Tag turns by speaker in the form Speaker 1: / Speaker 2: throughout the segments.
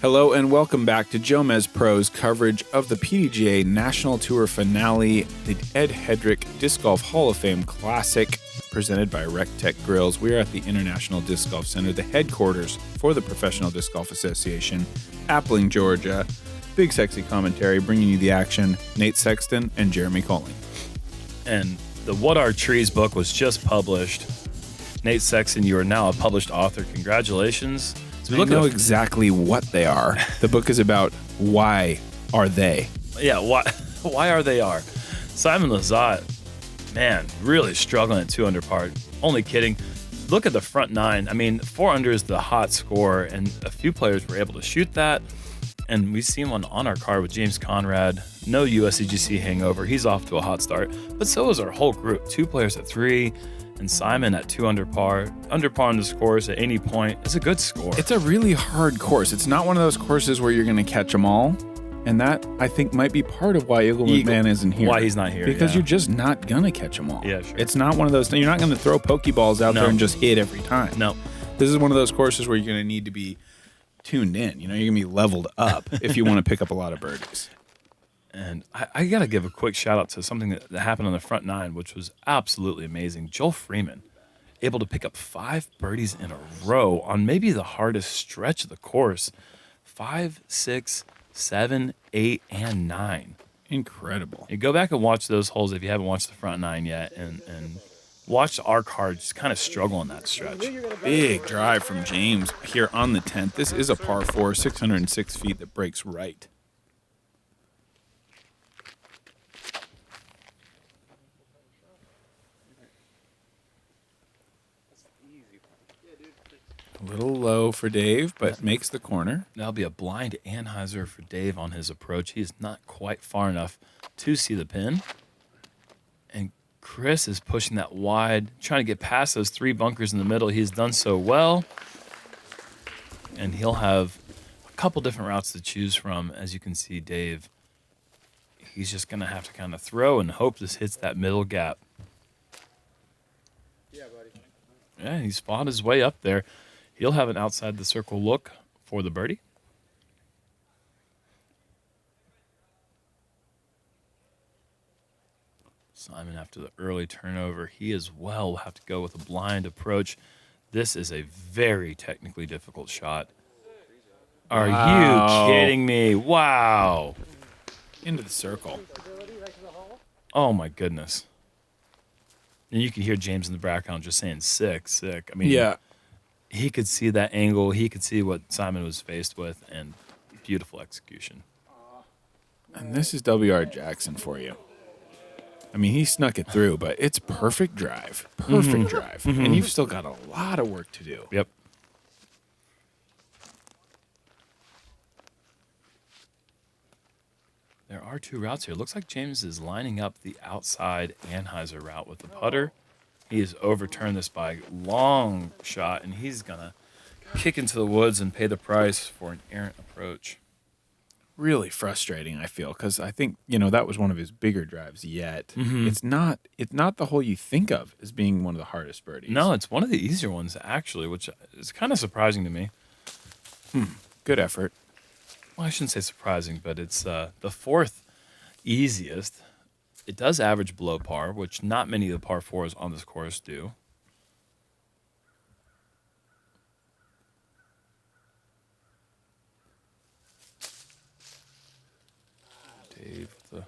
Speaker 1: Hello and welcome back to JomezPro's coverage of the PDGA National Tour Finale, the Ed Hedrick Disc Golf Hall of Fame Classic, presented by RecTech Grills. We are at the International Disc Golf Center, the headquarters for the Professional Disc Golf Association, Appling, Georgia. BigSexy Commentary, bringing you the action, Nate Sexton and Jeremy Koling.
Speaker 2: And the What Are Trees book was just published. Nate Sexton, you are now a published author. Congratulations.
Speaker 1: I know exactly what they are. The book is about why are they.
Speaker 2: Yeah, why are they are. Simon Lizotte, man, really struggling at 2 under par. Only kidding. Look at the front nine. I mean, 4 under is the hot score, and a few players were able to shoot that. And we've seen one on our card with James Conrad. No USCGC hangover. He's off to a hot start. But so is our whole group. 2 players at 3. And Simon at 2 under par. Under par on the scores at any point. It's a good score.
Speaker 1: It's a really hard course. It's not one of those courses where you're going to catch them all. And that, I think, might be part of why Eagle McMahon isn't here.
Speaker 2: Why he's not here,
Speaker 1: because you're just not going to catch them all.
Speaker 2: Yeah, sure.
Speaker 1: It's not one of those things. You're not going to throw Pokeballs out there and just hit every time.
Speaker 2: No.
Speaker 1: This is one of those courses where you're going to need to be tuned in. You're going to be leveled up if you want to pick up a lot of birdies.
Speaker 2: And I got to give a quick shout out to something that happened on the front nine, which was absolutely amazing. Joel Freeman, able to pick up 5 birdies in a row on maybe the hardest stretch of the course. 5, 6, 7, 8, and 9.
Speaker 1: Incredible.
Speaker 2: You go back and watch those holes if you haven't watched the front nine yet, and watch our cards kind of struggle in that stretch.
Speaker 1: Big drive from James here on the 10th. This is a par 4, 606 feet that breaks right. A little low for Dave, but makes the corner.
Speaker 2: That'll be a blind Anheuser for Dave on his approach. He's not quite far enough to see the pin. And Chris is pushing that wide, trying to get past those 3 bunkers in the middle. He's done so well. And he'll have a couple different routes to choose from. As you can see, Dave, he's just going to have to kind of throw and hope this hits that middle gap.
Speaker 3: Yeah, buddy.
Speaker 2: Yeah, he's fought his way up there. He'll have an outside the circle look for the birdie. Simon, after the early turnover, he as well will have to go with a blind approach. This is a very technically difficult shot. Are you kidding me? Wow.
Speaker 1: Into the circle.
Speaker 2: Oh, my goodness. And you can hear James in the background just saying, sick. I mean,
Speaker 1: yeah.
Speaker 2: He could see that angle. He could see what Simon was faced with, and beautiful execution.
Speaker 1: And this is W.R. Jackson for you. I mean, he snuck it through, but it's perfect drive. Perfect drive. And you've still got a lot of work to do.
Speaker 2: Yep. There are 2 routes here. Looks like James is lining up the outside Anheuser route with the putter. He has overturned this by long shot, and he's going to kick into the woods and pay the price for an errant approach.
Speaker 1: Really frustrating, I feel, because I think, that was one of his bigger drives yet. It's not the hole you think of as being one of the hardest birdies.
Speaker 2: No, it's one of the easier ones, actually, which is kind of surprising to me.
Speaker 1: Good effort.
Speaker 2: Well, I shouldn't say surprising, but it's the 4th easiest. It does average below par, which not many of the par 4s on this course do. Dave with the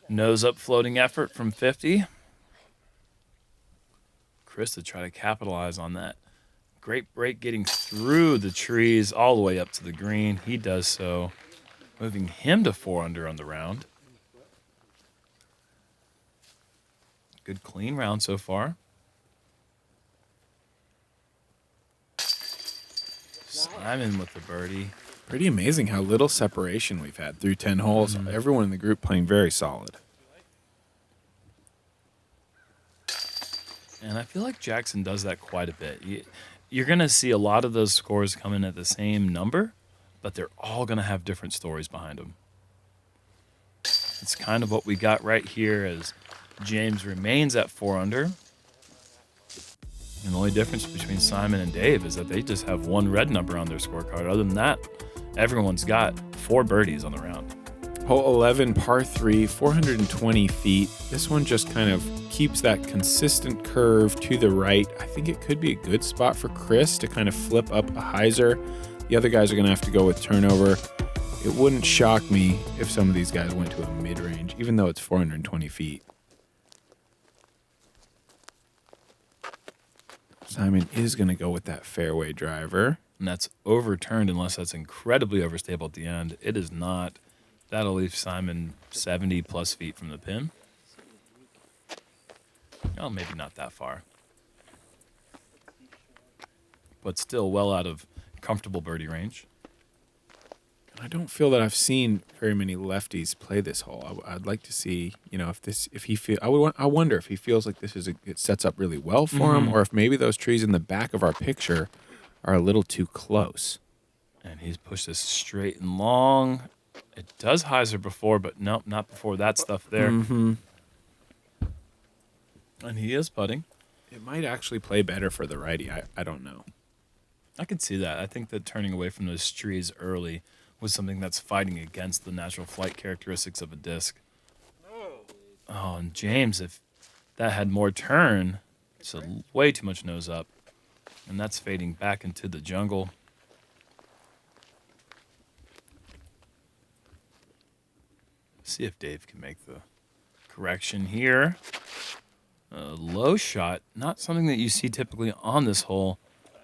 Speaker 2: nose-up floating effort from 50. Chris to try to capitalize on that. Great break getting through the trees all the way up to the green. He does so, moving him to 4 under on the round. Good clean round so far. Simon with the birdie.
Speaker 1: Pretty amazing how little separation we've had through 10 holes. Everyone in the group playing very solid.
Speaker 2: And I feel like Jackson does that quite a bit. You're going to see a lot of those scores come in at the same number, but they're all going to have different stories behind them. It's kind of what we got right here as James remains at 4 under. And the only difference between Simon and Dave is that they just have 1 red number on their scorecard. Other than that, everyone's got 4 birdies on the round.
Speaker 1: Hole 11, par 3, 420 feet. This one just kind of keeps that consistent curve to the right. I think it could be a good spot for Chris to kind of flip up a hyzer. The other guys are going to have to go with turnover. It wouldn't shock me if some of these guys went to a mid-range, even though it's 420 feet. Simon is going to go with that fairway driver.
Speaker 2: And that's overturned unless that's incredibly overstable at the end. It is not. That'll leave Simon 70-plus feet from the pin. Oh, maybe not that far. But still well out of comfortable birdie range.
Speaker 1: I don't feel that I've seen very many lefties play this hole. I'd like to see, I wonder if he feels like it sets up really well for him, or if maybe those trees in the back of our picture are a little too close.
Speaker 2: And he's pushed this straight and long. It does hyzer before, but nope, not before that stuff there.
Speaker 1: Mm-hmm.
Speaker 2: And he is putting.
Speaker 1: It might actually play better for the righty. I don't know.
Speaker 2: I could see that. I think that turning away from those trees early was something that's fighting against the natural flight characteristics of a disc. Oh, and James, if that had more turn, it's way too much nose up. And that's fading back into the jungle. See if Dave can make the correction here. A low shot, not something that you see typically on this hole.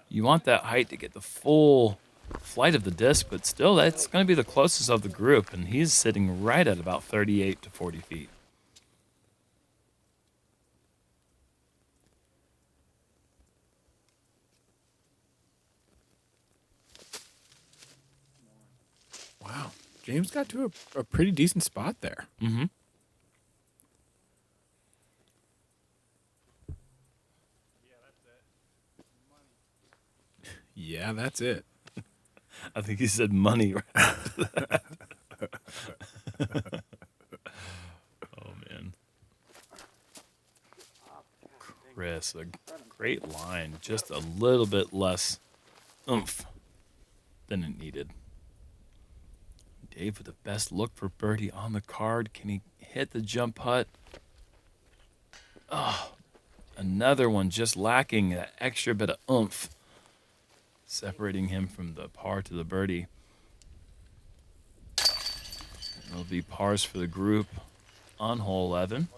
Speaker 2: You want that height to get the full flight of the disc, but still, that's going to be the closest of the group, and he's sitting right at about 38 to 40 feet.
Speaker 1: Wow. James got to a pretty decent spot there.
Speaker 2: Mm-hmm.
Speaker 1: Yeah, that's it.
Speaker 2: I think he said money right after that. Oh, man. Chris, a great line. Just a little bit less oomph than it needed. Dave with the best look for birdie on the card. Can he hit the jump putt? Oh, another one just lacking that extra bit of oomph, separating him from the par to the birdie. It'll be pars for the group on hole 11.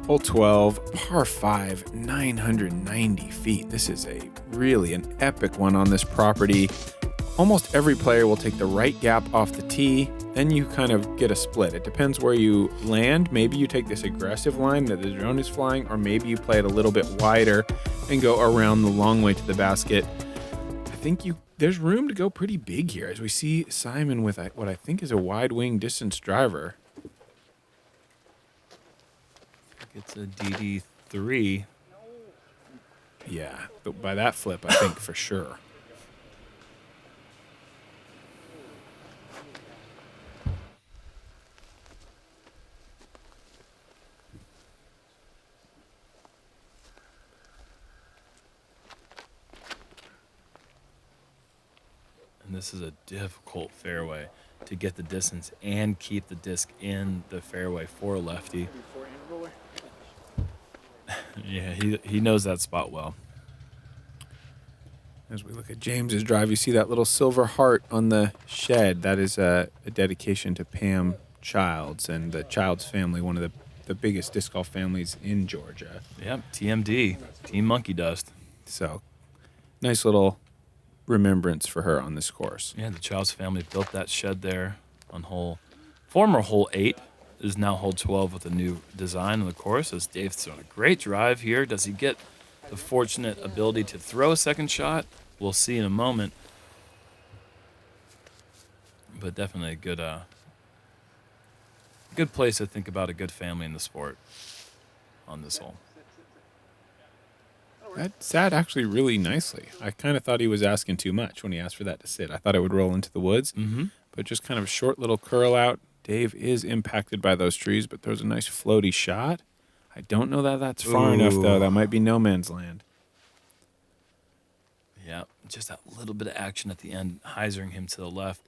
Speaker 1: Hole 12, par 5, 990 feet. This is really an epic one on this property. Almost every player will take the right gap off the tee. Then you kind of get a split. It depends where you land. Maybe you take this aggressive line that the drone is flying, or maybe you play it a little bit wider and go around the long way to the basket. I think there's room to go pretty big here as we see Simon with what I think is a wide wing distance driver.
Speaker 2: It's a DD3.
Speaker 1: Yeah, but by that flip, I think for sure.
Speaker 2: And this is a difficult fairway to get the distance and keep the disc in the fairway for a lefty. Yeah, he knows that spot well.
Speaker 1: As we look at James's drive, you see that little silver heart on the shed. That is a dedication to Pam Childs and the Childs family, one of the biggest disc golf families in Georgia.
Speaker 2: Yep, TMD, Team Monkey Dust.
Speaker 1: So, nice little remembrance for her on this course.
Speaker 2: Yeah, the Childs family built that shed there on former hole 8. Is now hole 12 with a new design on the course. As Dave's thrown a great drive here. Does he get the fortunate ability to throw a second shot? We'll see in a moment. But definitely a Good place to think about a good family in the sport on this hole.
Speaker 1: That sat actually really nicely. I kind of thought he was asking too much when he asked for that to sit. I thought it would roll into the woods, but just kind of a short little curl out. Dave is impacted by those trees, but throws a nice floaty shot. I don't know that that's far enough, though. That might be no man's land.
Speaker 2: Yeah, just that little bit of action at the end, hyzering him to the left.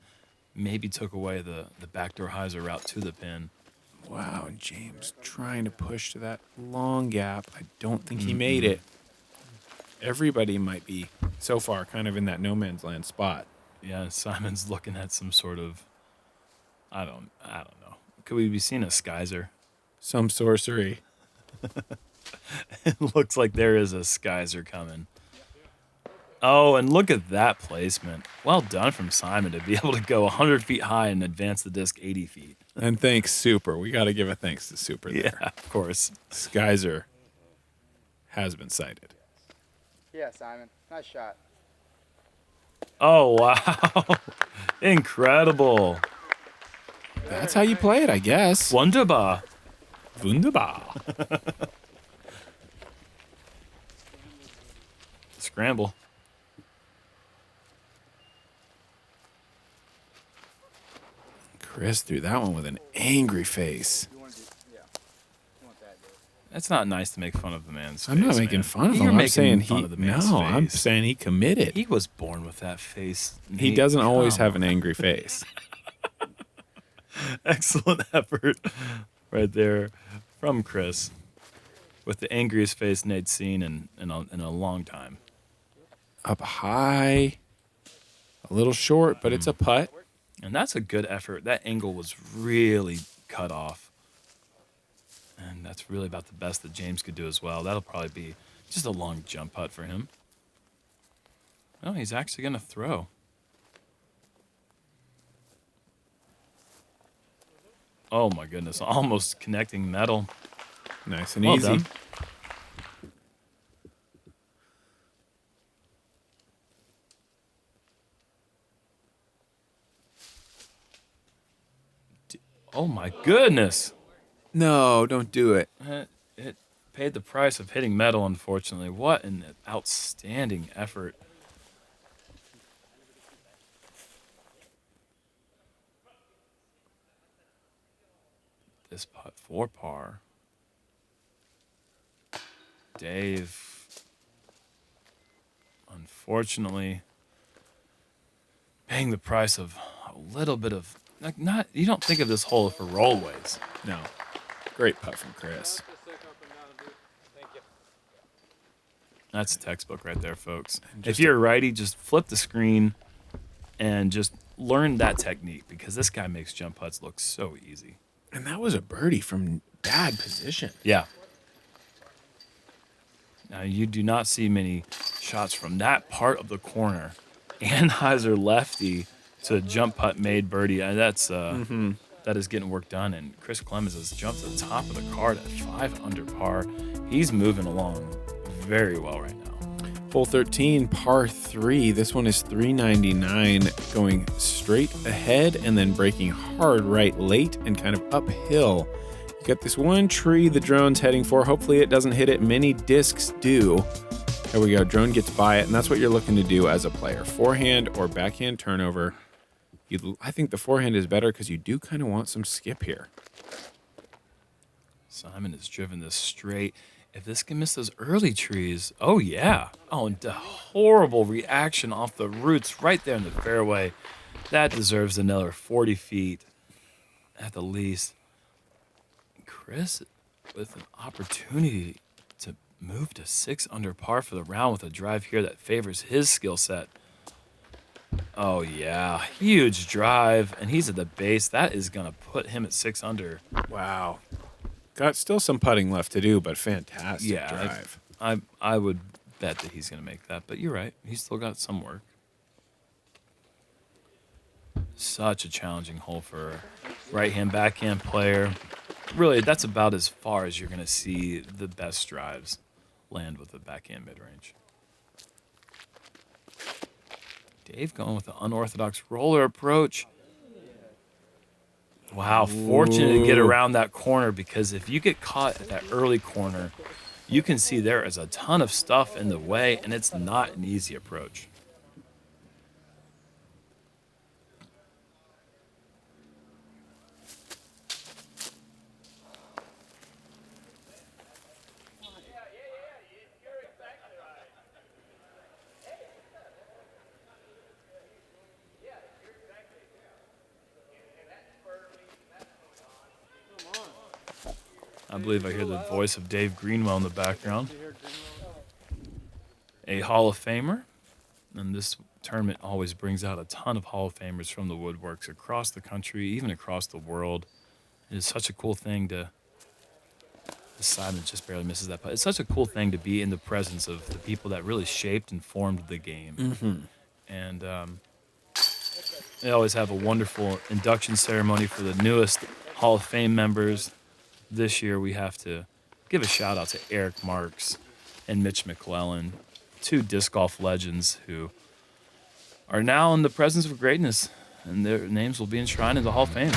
Speaker 2: Maybe took away the backdoor hyzer route to the pin.
Speaker 1: Wow, and James trying to push to that long gap. I don't think he made it. Everybody might be, so far, kind of in that no man's land spot.
Speaker 2: Yeah, Simon's looking at some sort of, I don't know. Could we be seeing a skyzer?
Speaker 1: Some sorcery.
Speaker 2: It looks like there is a skyzer coming. Oh, and look at that placement. Well done from Simon to be able to go 100 feet high and advance the disc 80 feet.
Speaker 1: And thanks, Super. We got to give a thanks to Super there.
Speaker 2: Yeah, of course.
Speaker 1: Skyzer has been sighted.
Speaker 3: Yeah, Simon. Nice shot.
Speaker 2: Oh, wow. Incredible.
Speaker 1: That's how you play it, I guess.
Speaker 2: Wunderbar.
Speaker 1: Wunderbar.
Speaker 2: Scramble.
Speaker 1: Chris threw that one with an angry face.
Speaker 3: You want to do, yeah. You want that, Dave.
Speaker 2: That's not nice to make fun of the man's face.
Speaker 1: I'm not making
Speaker 2: man.
Speaker 1: fun of
Speaker 2: You're
Speaker 1: him. I'm
Speaker 2: making
Speaker 1: saying
Speaker 2: fun
Speaker 1: he.
Speaker 2: of the man's
Speaker 1: No,
Speaker 2: face.
Speaker 1: I'm saying he committed.
Speaker 2: He was born with that face.
Speaker 1: He doesn't always
Speaker 2: Come
Speaker 1: have an angry face.
Speaker 2: Excellent effort right there from Chris with the angriest face Nate's seen in a long time.
Speaker 1: Up high, a little short, but it's a putt.
Speaker 2: And that's a good effort. That angle was really cut off. And that's really about the best that James could do as well. That'll probably be just a long jump putt for him. Oh, he's actually going to throw. Oh, my goodness. Almost connecting metal.
Speaker 1: Nice and
Speaker 2: Well
Speaker 1: easy.
Speaker 2: done. Oh, my goodness.
Speaker 1: No, don't do it.
Speaker 2: It paid the price of hitting metal, unfortunately. What an outstanding effort. This putt for par. Dave, unfortunately, paying the price of a little bit of, like, not, you don't think of this hole for rollways.
Speaker 1: No. Great putt from Chris.
Speaker 2: That's textbook right there, folks.
Speaker 1: Just
Speaker 2: If you're a righty, just flip the screen and just learn that technique because this guy makes jump putts look so easy.
Speaker 1: And that was a birdie from bad position.
Speaker 2: Yeah. Now, you do not see many shots from that part of the corner. Anheuser lefty to jump putt made birdie. And that's that is getting work done. And Chris Clemons has jumped to the top of the card at 5 under par. He's moving along very well right now.
Speaker 1: Hole 13, par 3. This one is 399, going straight ahead and then breaking hard right late and kind of uphill. You got this one tree the drone's heading for. Hopefully it doesn't hit it. Many discs do. There we go. Drone gets by it, and that's what you're looking to do as a player. Forehand or backhand turnover. I think the forehand is better because you do kind of want some skip here.
Speaker 2: Simon has driven this straight. If this can miss those early trees, oh yeah. Oh, and the horrible reaction off the roots right there in the fairway. That deserves another 40 feet at the least. Chris with an opportunity to move to 6 under par for the round with a drive here that favors his skill set. Oh yeah, huge drive, and he's at the base. That is gonna put him at 6 under.
Speaker 1: Wow. Got still some putting left to do, but fantastic
Speaker 2: Yeah,
Speaker 1: drive.
Speaker 2: I would bet that he's gonna make that, but you're right. He's still got some work. Such a challenging hole for a right-hand, backhand player. Really, that's about as far as you're gonna see the best drives land with a backhand mid-range. Dave going with the unorthodox roller approach. Wow, fortunate to get around that corner, because if you get caught at that early corner, you can see there is a ton of stuff in the way, and it's not an easy approach. I believe I hear the voice of Dave Greenwell in the background. A Hall of Famer. And this tournament always brings out a ton of Hall of Famers from the woodworks across the country, even across the world. It is such a cool thing to... Simon just barely misses that putt. It's such a cool thing to be in the presence of the people that really shaped and formed the game. And they always have a wonderful induction ceremony for the newest Hall of Fame members. This year we have to give a shout out to Eric Marks and Mitch McClellan, two disc golf legends who are now in the presence of greatness, and their names will be enshrined in the Hall of Fame.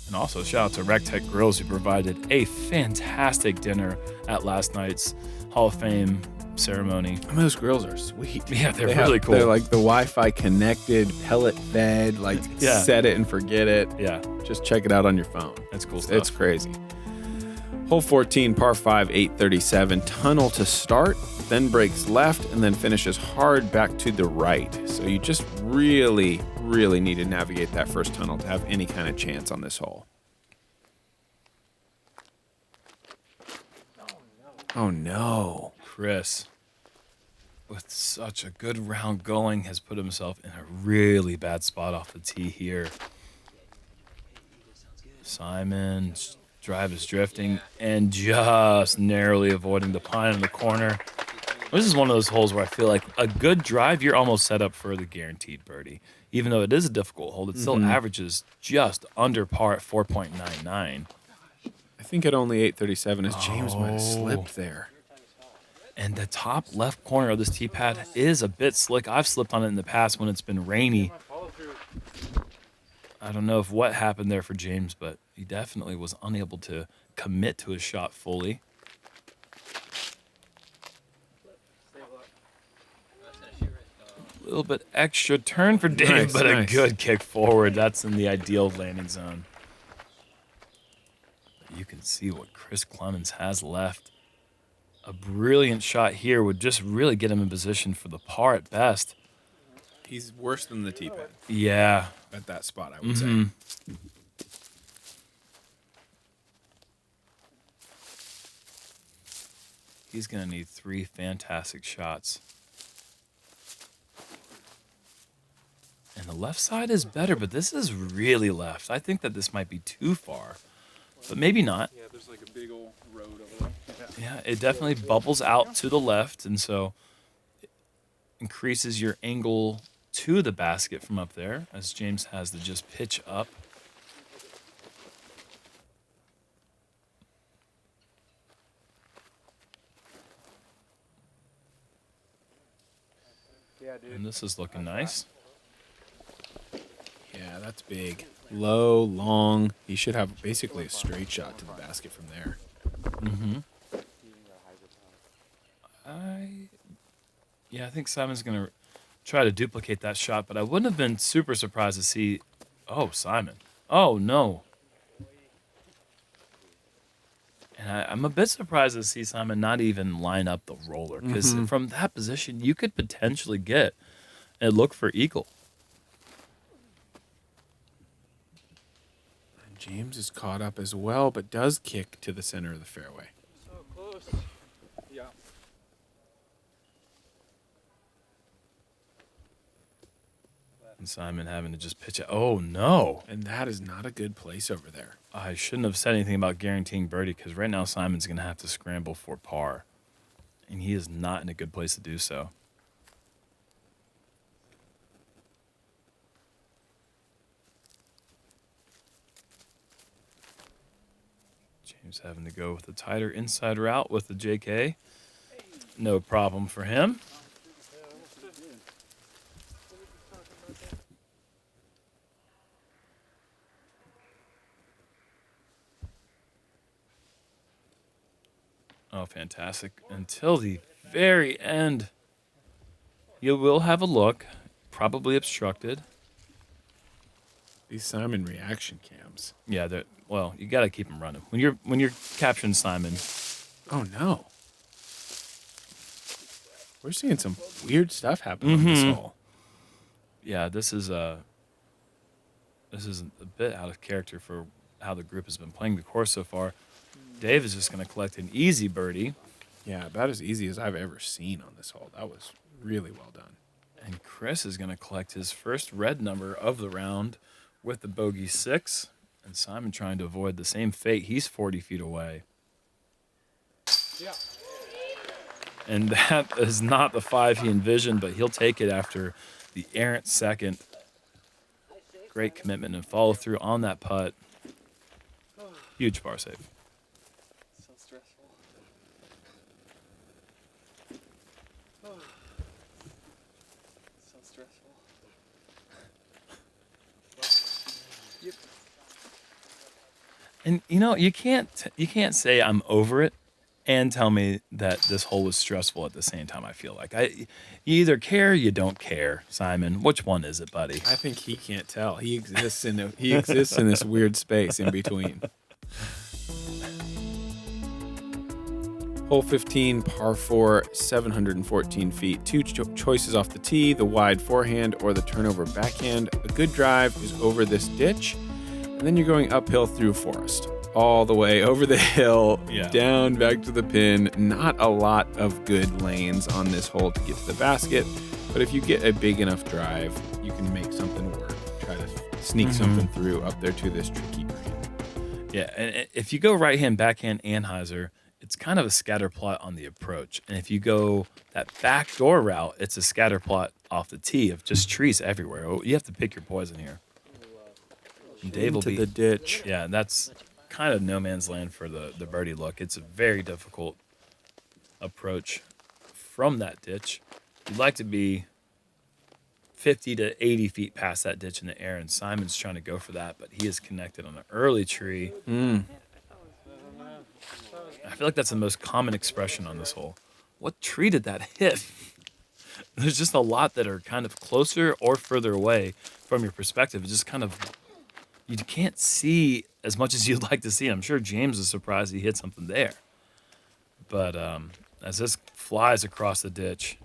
Speaker 2: And also shout out to RecTech Grills, who provided a fantastic dinner at last night's Hall of Fame ceremony.
Speaker 1: I mean, those grills are sweet.
Speaker 2: Yeah, they're really cool.
Speaker 1: They're like the Wi-Fi connected, pellet fed, like set it and forget it.
Speaker 2: Yeah.
Speaker 1: Just check it out on your phone.
Speaker 2: That's cool stuff.
Speaker 1: It's crazy. Hole 14, par 5, 837. Tunnel to start, then breaks left, and then finishes hard back to the right. So you just really, really need to navigate that first tunnel to have any kind of chance on this hole. Oh, no.
Speaker 2: Chris, with such a good round going, has put himself in a really bad spot off the tee here. Simon's drive is drifting and just narrowly avoiding the pine in the corner. This is one of those holes where I feel like a good drive, you're almost set up for the guaranteed birdie. Even though it is a difficult hole, it still averages just under par at 4.99.
Speaker 1: I think at only 837 as James might have slipped there.
Speaker 2: And the top left corner of this tee pad is a bit slick. I've slipped on it in the past when it's been rainy. I don't know if what happened there for James, but he definitely was unable to commit to his shot fully. A little bit extra turn for Dave, but a good kick forward. That's in the ideal landing zone. You can see what Chris Clemons has left. A brilliant shot here would just really get him in position for the par at best.
Speaker 1: He's worse than the tee pad.
Speaker 2: Yeah.
Speaker 1: At that spot, I would say.
Speaker 2: He's going to need 3 fantastic shots. And the left side is better, but this is really left. I think that this might be too far, but maybe not.
Speaker 4: Yeah, there's like a big old road over there.
Speaker 2: Yeah, it definitely bubbles out to the left, and so it increases your angle to the basket from up there, as James has to just pitch up.
Speaker 3: Yeah, dude.
Speaker 2: And this is looking nice.
Speaker 1: Yeah, that's big. Low, long. He should have basically a straight shot to the basket from there.
Speaker 2: I think Simon's going to try to duplicate that shot, but I wouldn't have been super surprised to see... Oh, Simon. Oh, no. And I'm a bit surprised to see Simon not even line up the roller, because from that position, you could potentially get a look for eagle.
Speaker 1: And James is caught up as well, but does kick to the center of the fairway.
Speaker 4: So close. Yeah.
Speaker 2: And Simon having to just pitch it. Oh, no.
Speaker 1: And that is not a good place over there.
Speaker 2: I shouldn't have said anything about guaranteeing birdie, because right now Simon's going to have to scramble for par. And he is not in a good place to do so. James having to go with the tighter inside route with the JK. No problem for him. Oh, fantastic. Until the very end. You will have a look, probably obstructed.
Speaker 1: These Simon reaction cams.
Speaker 2: Yeah, well, you got to keep them running. When you're capturing Simon.
Speaker 1: Oh no. We're seeing some weird stuff happen on this hole.
Speaker 2: Yeah, this is a bit out of character for how the group has been playing the course so far. Dave is just going to collect an easy birdie.
Speaker 1: Yeah, about as easy as I've ever seen on this hole. That was really well done.
Speaker 2: And Chris is going to collect his first red number of the round with the bogey 6. And Simon trying to avoid the same fate. He's 40 feet away.
Speaker 4: Yeah.
Speaker 2: And that is not the 5 he envisioned, but he'll take it after the errant second. Great commitment and follow through on that putt. Huge par save.
Speaker 4: So stressful. So stressful. Yep.
Speaker 2: And you can't say I'm over it and tell me that this hole was stressful at the same time. I feel like you either care or you don't care, Simon. Which one is it, buddy?
Speaker 1: I think he can't tell. He exists in this weird space in between. Hole 15, par 4, 714 feet. Two choices off the tee, the wide forehand or the turnover backhand. A good drive is over this ditch, and then you're going uphill through forest. All the way over the hill, down back to the pin. Not a lot of good lanes on this hole to get to the basket, but if you get a big enough drive, you can make something work. Try to sneak something through up there to this tricky green.
Speaker 2: Yeah, and if you go right hand, backhand, anhyzer, it's kind of a scatter plot on the approach. And if you go that backdoor route, it's a scatter plot off the tee of just trees everywhere. You have to pick your poison here. And Dave will be
Speaker 1: the ditch.
Speaker 2: Yeah, that's kind of no man's land for the birdie look. It's a very difficult approach from that ditch. You'd like to be 50 to 80 feet past that ditch in the air, and Simon's trying to go for that, but he is connected on an early tree. I feel like that's the most common expression on this hole. What tree did that hit? There's just a lot that are kind of closer or further away from your perspective. It's just kind of, you can't see as much as you'd like to see. I'm sure James is surprised he hit something there. But as this flies across the ditch,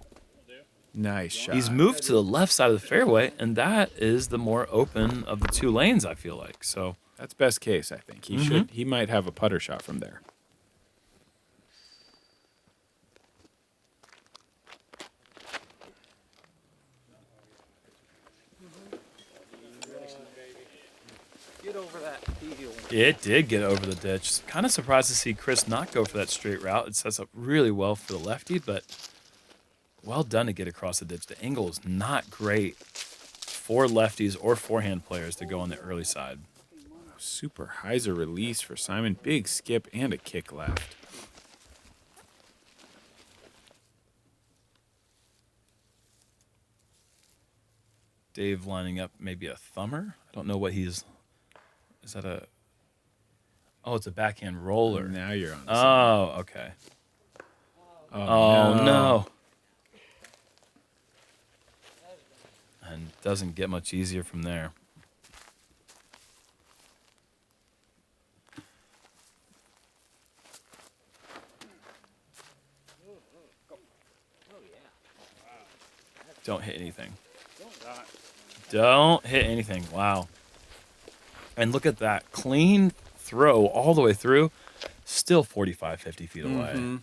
Speaker 1: Nice shot.
Speaker 2: he's moved to the left side of the fairway, and that is the more open of the two lanes, I feel like. So
Speaker 1: That's best case, I think. He might have a putter shot from there.
Speaker 4: Get over that heel.
Speaker 2: it did get over the ditch. Kind of surprised to see Chris not go for that straight route. It sets up really well for the lefty, but well done to get across the ditch. The angle is not great for lefties or forehand players to go on the early side.
Speaker 1: Super hyzer release for Simon. Big skip and a kick left.
Speaker 2: Dave lining up maybe a thumber. I don't know what he's... Is that a... Oh, it's a backhand roller.
Speaker 1: Now you're on the side.
Speaker 2: Oh, okay.
Speaker 1: Oh,
Speaker 2: No. And doesn't get much easier from there. Don't hit anything. Don't hit anything. Wow. And look at that. Clean throw all the way through. Still 45, 50 feet away.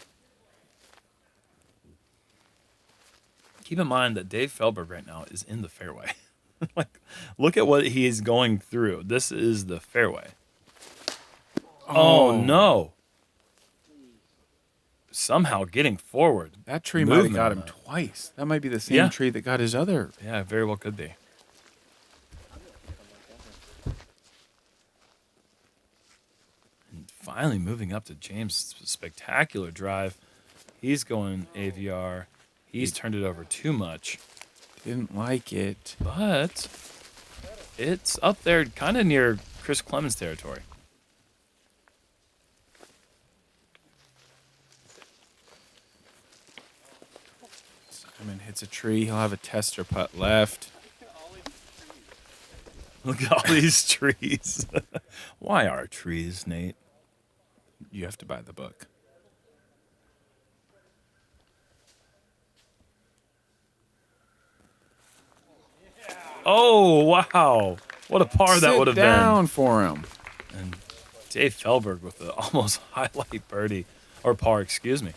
Speaker 2: Keep in mind that Dave Feldberg right now is in the fairway. Like, look at what he is going through. This is the fairway. Oh, no. Somehow getting forward.
Speaker 1: That tree might have
Speaker 2: Movement
Speaker 1: got
Speaker 2: on
Speaker 1: him
Speaker 2: that.
Speaker 1: twice. That might be the same tree that got his other.
Speaker 2: Yeah, very well could be. And finally moving up to James' spectacular drive. He's going AVR. He's turned it over too much.
Speaker 1: Didn't like it.
Speaker 2: But it's up there kind of near Chris Clemons territory.
Speaker 1: Simon hits a tree. He'll have a tester putt left.
Speaker 2: Look at all these trees. Why are trees, Nate?
Speaker 1: You have to buy the book.
Speaker 2: Oh, wow. What a par that would have
Speaker 1: Sit down
Speaker 2: been.
Speaker 1: for him.
Speaker 2: And Dave Feldberg with the almost highlight birdie. Or par, excuse me.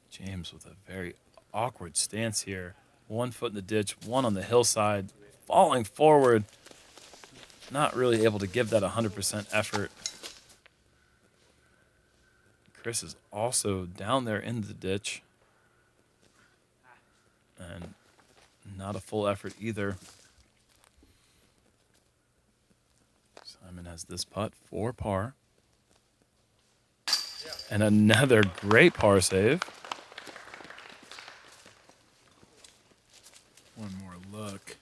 Speaker 2: James with a very awkward stance here. 1 foot in the ditch, one on the hillside. Falling forward. Not really able to give that 100% effort. Chris is also down there in the ditch. And not a full effort either. Simon has this putt for par. And another great par save.
Speaker 1: One more look.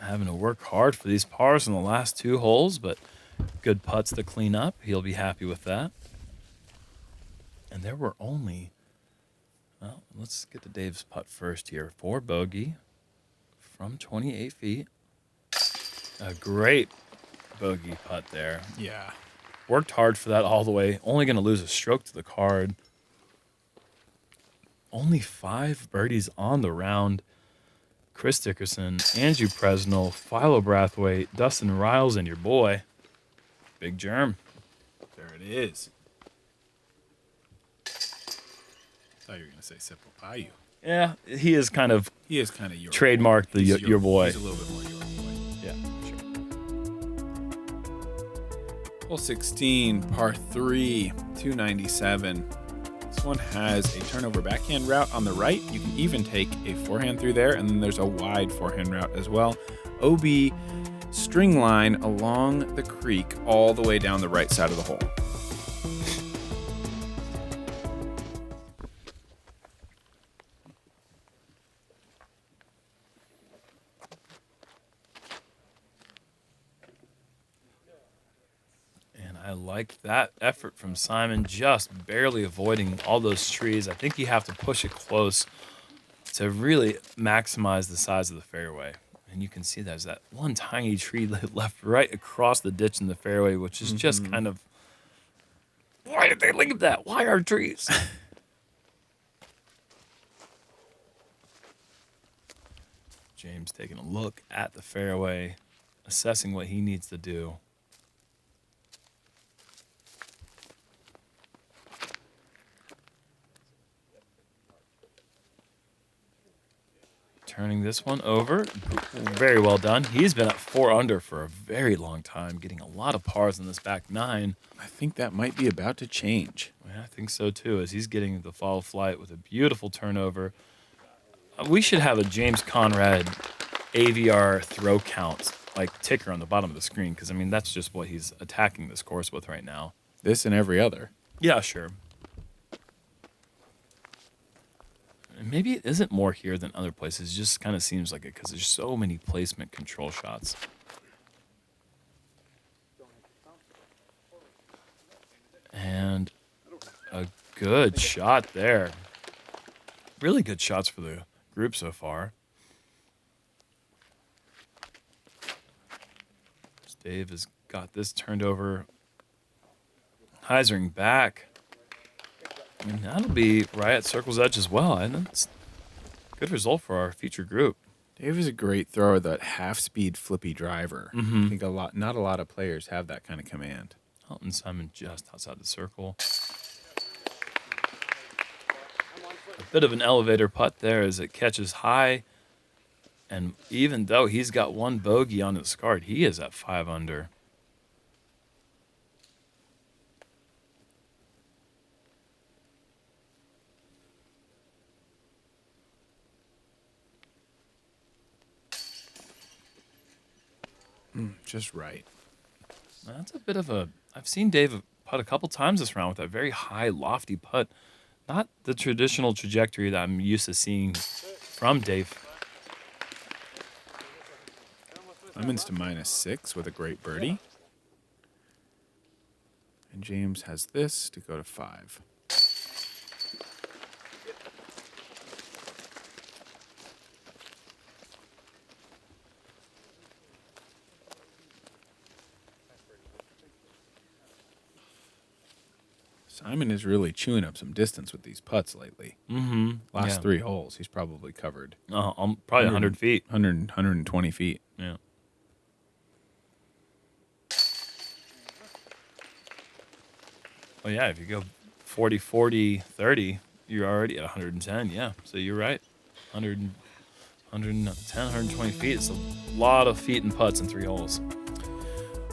Speaker 2: Having to work hard for these pars in the last 2 holes, but good putts to clean up. He'll be happy with that. And there were only, well, let's get to Dave's putt first here. 4 bogey from 28 feet. A great bogey putt there.
Speaker 1: Yeah.
Speaker 2: Worked hard for that all the way. Only going to lose a stroke to the card. Only 5 birdies on the round. Chris Dickerson, Andrew Presnell, Philo Brathwaite, Dustin Riles, and your boy, Big Jerm.
Speaker 1: There it is. Thought you were going to say Simple Payu.
Speaker 2: Yeah, he is kind of
Speaker 1: He is kind of your
Speaker 2: trademarked the
Speaker 1: He's
Speaker 2: your boy.
Speaker 1: He's a little bit more your boy.
Speaker 2: Yeah, sure.
Speaker 1: Hole 16, par 3, 297. This one has a turnover backhand route on the right. You can even take a forehand through there, and then there's a wide forehand route as well. OB string line along the creek all the way down the right side of the hole.
Speaker 2: I like that effort from Simon, just barely avoiding all those trees. I think you have to push it close to really maximize the size of the fairway. And you can see there's that one tiny tree left right across the ditch in the fairway, which is just kind of, why did they leave that? Why are trees? James taking a look at the fairway, assessing what he needs to do. Turning this one over. Very well done. He's been at 4 under for a very long time, getting a lot of pars in this back 9.
Speaker 1: I think that might be about to change.
Speaker 2: Yeah, I think so too, as he's getting the FollowFlight with a beautiful turnover. We should have a James Conrad AVR throw count, like ticker on the bottom of the screen, because, I mean, that's just what he's attacking this course with right now.
Speaker 1: This and every other.
Speaker 2: Yeah, sure. Maybe it isn't more here than other places. It just kind of seems like it because there's so many placement control shots. And a good shot there. Really good shots for the group so far. Dave has got this turned over. Heisering back. And that'll be right at circle's edge as well. And that's a good result for our feature group.
Speaker 1: Dave is a great thrower, that half-speed flippy driver. I think not a lot of players have that kind of command.
Speaker 2: Elton Simon just outside the circle. A bit of an elevator putt there as it catches high. And even though he's got 1 bogey on his card, he is at 5 under.
Speaker 1: Just right.
Speaker 2: That's a bit of a. I've seen Dave putt a couple times this round with that very high, lofty putt. Not the traditional trajectory that I'm used to seeing from Dave.
Speaker 1: Clemons to -6 with a great birdie. And James has this to go to 5. Simon is really chewing up some distance with these putts lately.
Speaker 2: Mm-hmm.
Speaker 1: Last 3 holes, he's probably covered
Speaker 2: Probably 100 feet.
Speaker 1: 120 feet.
Speaker 2: Yeah. Oh, yeah, if you go 40, 40, 30, you're already at 110. Yeah, so you're right. 100, 110, 120 feet. It's a lot of feet and putts in 3 holes.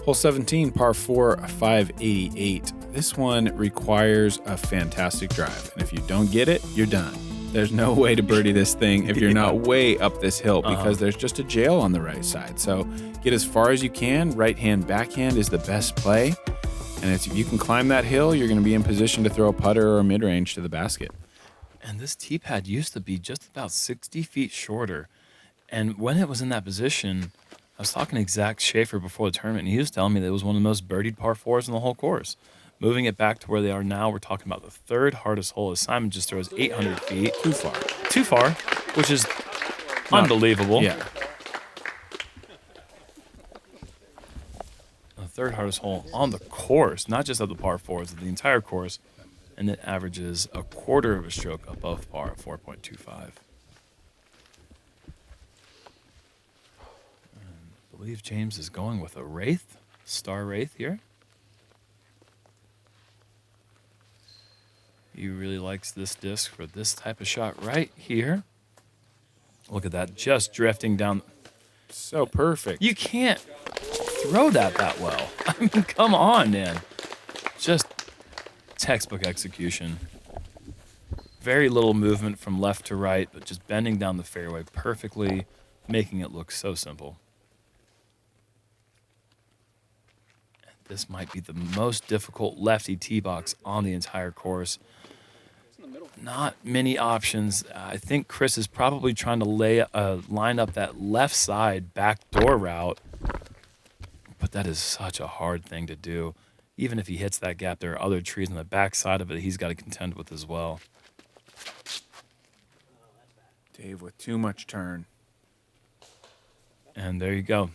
Speaker 1: Hole 17, par 4, 588. This one requires a fantastic drive. And if you don't get it, you're done. There's no way to birdie this thing if you're not way up this hill because there's just a jail on the right side. So get as far as you can. Right hand, backhand is the best play. And if you can climb that hill, you're going to be in position to throw a putter or a mid-range to the basket.
Speaker 2: And this tee pad used to be just about 60 feet shorter. And when it was in that position, I was talking to Zach Schaefer before the tournament, and he was telling me that it was one of the most birdied par 4s in the whole course. Moving it back to where they are now, we're talking about the 3rd hardest hole as Simon just throws 800 feet.
Speaker 1: Too far.
Speaker 2: Too far, which is unbelievable.
Speaker 1: Yeah.
Speaker 2: The 3rd hardest hole on the course, not just of the par 4s, of the entire course, and it averages a quarter of a stroke above par at 4.25. I believe James is going with a Wraith, Star Wraith here. He really likes this disc for this type of shot right here. Look at that, just drifting down.
Speaker 1: So perfect.
Speaker 2: You can't throw that well. I mean, come on, man. Just textbook execution. Very little movement from left to right, but just bending down the fairway perfectly, making it look so simple. This might be the most difficult lefty tee box on the entire course. Not many options. I think Chris is probably trying to line up that left side backdoor route, but that is such a hard thing to do. Even if he hits that gap, there are other trees on the back side of it he's got to contend with as well.
Speaker 1: Dave with too much turn.
Speaker 2: And there you go.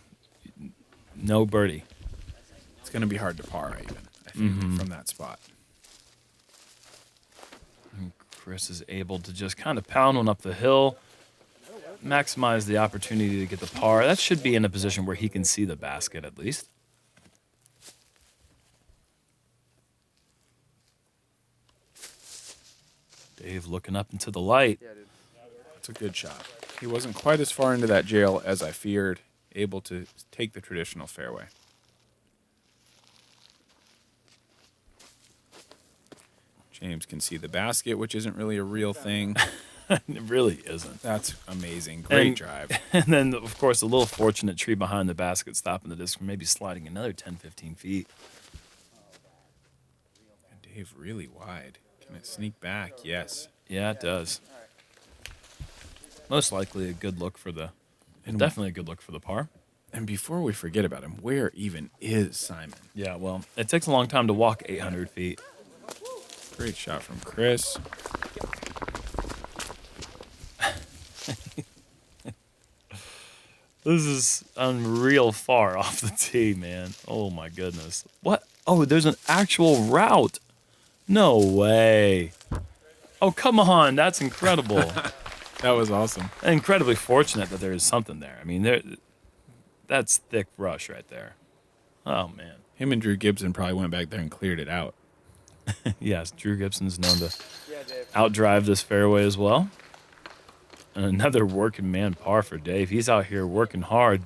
Speaker 2: No birdie.
Speaker 1: It's going to be hard to par even, I think, from that spot.
Speaker 2: And Chris is able to just kind of pound one up the hill, maximize the opportunity to get the par. That should be in a position where he can see the basket at least. Dave looking up into the light.
Speaker 3: Yeah, dude.
Speaker 1: It's a good shot. He wasn't quite as far into that jail as I feared, able to take the traditional fairway. James can see the basket, which isn't really a real thing.
Speaker 2: It really isn't.
Speaker 1: That's amazing. Great drive.
Speaker 2: And then, of course, a little fortunate tree behind the basket stopping the disc from maybe sliding another 10, 15 feet.
Speaker 1: And Dave really wide. Can it sneak back? Yes.
Speaker 2: Yeah, it does. Most likely a good look for definitely a good look for the par.
Speaker 1: And before we forget about him, where even is Simon?
Speaker 2: Yeah, well, it takes a long time to walk 800 feet.
Speaker 1: Great shot from Chris.
Speaker 2: This is unreal far off the tee, man. Oh, my goodness. What? Oh, there's an actual route. No way. Oh, come on. That's incredible.
Speaker 1: That was awesome.
Speaker 2: Incredibly fortunate that there is something there. I mean, that's thick brush right there. Oh, man.
Speaker 1: Him and Drew Gibson probably went back there and cleared it out.
Speaker 2: Yes, Drew Gibson's known to outdrive this fairway as well. And another working man par for Dave. He's out here working hard.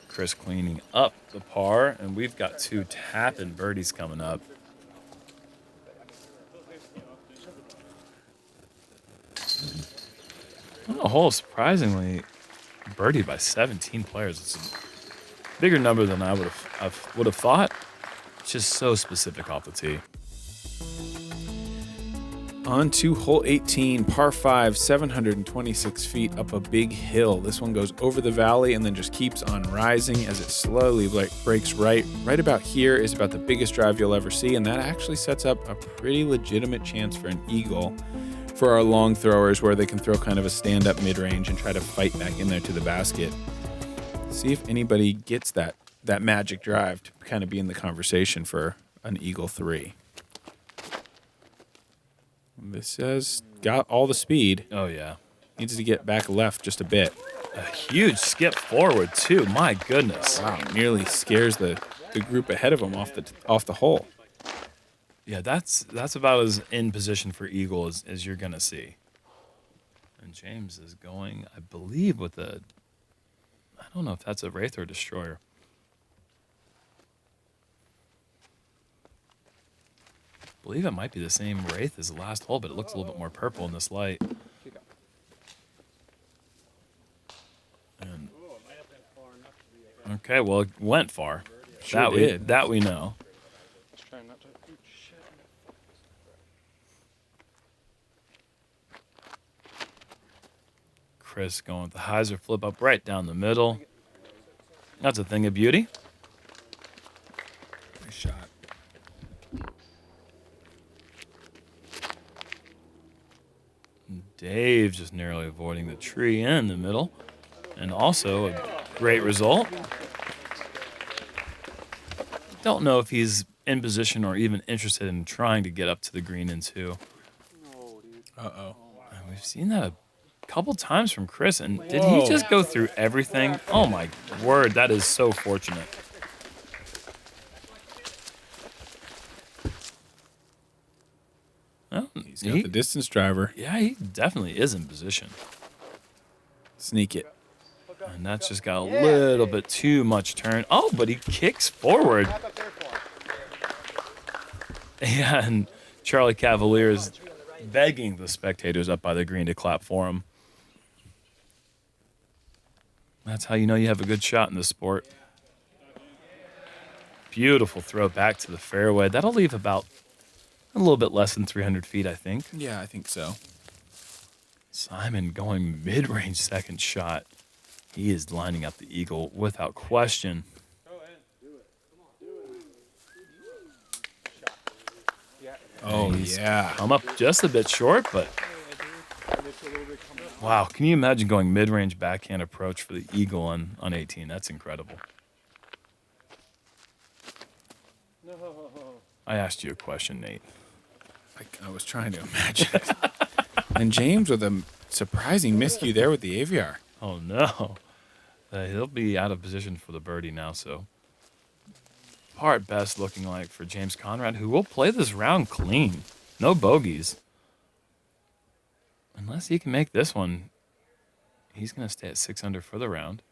Speaker 2: Chris cleaning up the par, and we've got 2 tapping birdies coming up. On the hole, surprisingly, birdied by 17 players. It's a bigger number than I would have thought. It's just so specific off the tee.
Speaker 1: On to hole 18, par 5, 726 feet up a big hill. This one goes over the valley and then just keeps on rising as it slowly breaks right. Right about here is about the biggest drive you'll ever see, and that actually sets up a pretty legitimate chance for an eagle for our long throwers, where they can throw kind of a stand-up mid-range and try to fight back in there to the basket. See if anybody gets that magic drive to kind of be in the conversation for an eagle 3. This has got all the speed.
Speaker 2: Oh, yeah.
Speaker 1: Needs to get back left just a bit.
Speaker 2: A huge skip forward, too. My goodness.
Speaker 1: Wow, nearly scares the group ahead of him off the hole.
Speaker 2: Yeah, that's about as in position for eagle as you're going to see. And James is going, I believe, with I don't know if that's a Wraith or Destroyer. I believe it might be the same Wraith as the last hole, but it looks a little bit more purple in this light. And, okay, well, it went far.
Speaker 1: Sure did.
Speaker 2: That we know.
Speaker 4: Just trying not to. Ooh, shit.
Speaker 2: Chris going with the hyzer flip up right down the middle. That's a thing of beauty.
Speaker 1: Nice shot.
Speaker 2: Dave just narrowly avoiding the tree in the middle. And also a great result. Don't know if he's in position or even interested in trying to get up to the green in 2.
Speaker 4: No, dude.
Speaker 1: Uh-oh.
Speaker 2: And we've seen that a couple times from Chris. And did he just go through everything? Oh, my word. That is so fortunate. Well,
Speaker 1: He's got the distance driver.
Speaker 2: yeah, he definitely is in position.
Speaker 1: Sneak it.
Speaker 2: And that's just got a little bit too much turn. Oh, but he kicks forward.
Speaker 3: Back up there for him.
Speaker 2: Yeah, and Charlie Cavalier is begging the spectators up by the green to clap for him. That's how you know you have a good shot in this sport. Beautiful throw back to the fairway. That'll leave about a little bit less than 300 feet, I think.
Speaker 1: Yeah, I think so.
Speaker 2: Simon going mid-range second shot. He is lining up the eagle without question.
Speaker 1: Oh, yeah.
Speaker 2: I'm up just a bit short, but wow, can you imagine going mid-range backhand approach for the eagle on 18? That's incredible. I asked you a question, Nate.
Speaker 1: I was trying to imagine it. And James with a surprising miscue there with the AVR.
Speaker 2: Oh, no. He'll be out of position for the birdie now, so par at best looking like for James Conrad, who will play this round clean. No bogeys. Unless he can make this one, he's going to stay at 6 under for the round.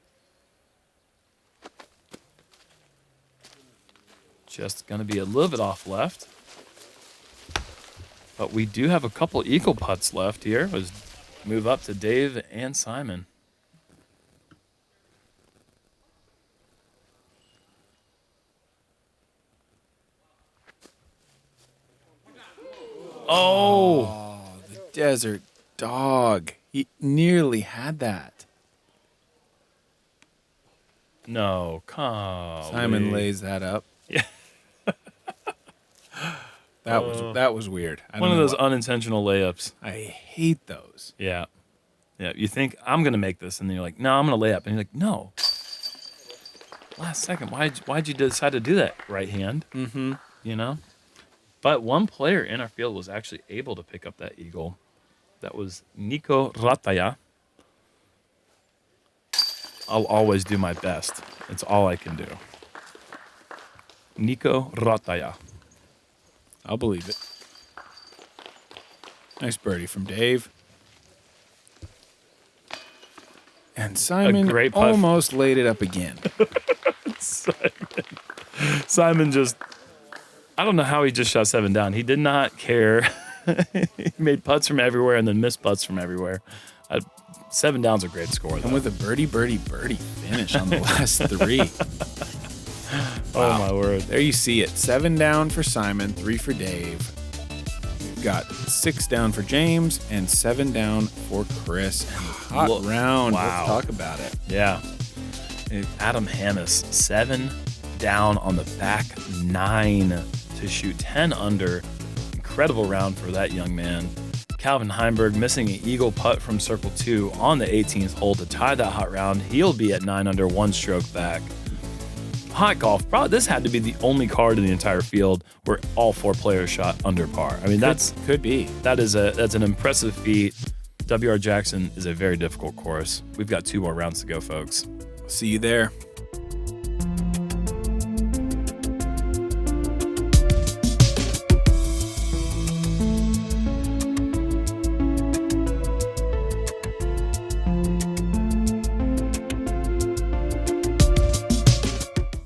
Speaker 2: Just going to be a little bit off left. But we do have a couple eagle putts left here. Let's move up to Dave and Simon. Oh,
Speaker 1: The desert dog. He nearly had that.
Speaker 2: no, come.
Speaker 1: Simon lays that up.
Speaker 2: Yeah.
Speaker 1: That was weird. I
Speaker 2: One
Speaker 1: don't
Speaker 2: of
Speaker 1: know
Speaker 2: those
Speaker 1: what-
Speaker 2: unintentional layups.
Speaker 1: I hate those.
Speaker 2: Yeah. Yeah. You think, I'm going to make this. And then you're like, no, I'm going to lay up. And you're like, no. Last second. Why'd you decide to do that? Right hand.
Speaker 1: Mm-hmm.
Speaker 2: You know? But one player in our field was actually able to pick up that eagle. That was Nico Rataya. I'll always do my best. It's all I can do. Nico Rataya.
Speaker 1: I'll believe it. Nice birdie from Dave. And Simon
Speaker 2: great putt.
Speaker 1: almost laid it up again.
Speaker 2: Simon just, I don't know how he just shot 7 down. He did not care. He made putts from everywhere and then missed putts from everywhere. 7 down's a great score, though.
Speaker 1: And with a birdie finish on the last 3.
Speaker 2: Oh, my word.
Speaker 1: There you see it. 7 down for Simon, 3 for Dave. We've got 6 down for James and 7 down for Chris. Hot
Speaker 2: Look,
Speaker 1: round.
Speaker 2: wow.
Speaker 1: Let's talk about it.
Speaker 2: Yeah. Adam Hammis, 7 down on the back 9 to shoot 10 under. Incredible round for that young man. Calvin Heimberg missing an eagle putt from circle 2 on the 18th hole to tie that hot round. He'll be at 9 under, 1 stroke back. Hot golf. Probably this had to be the only card in the entire field where all 4 players shot under par. I mean,
Speaker 1: Could be.
Speaker 2: that's an impressive feat. W.R. Jackson is a very difficult course. We've got 2 more rounds to go, folks.
Speaker 1: See you there.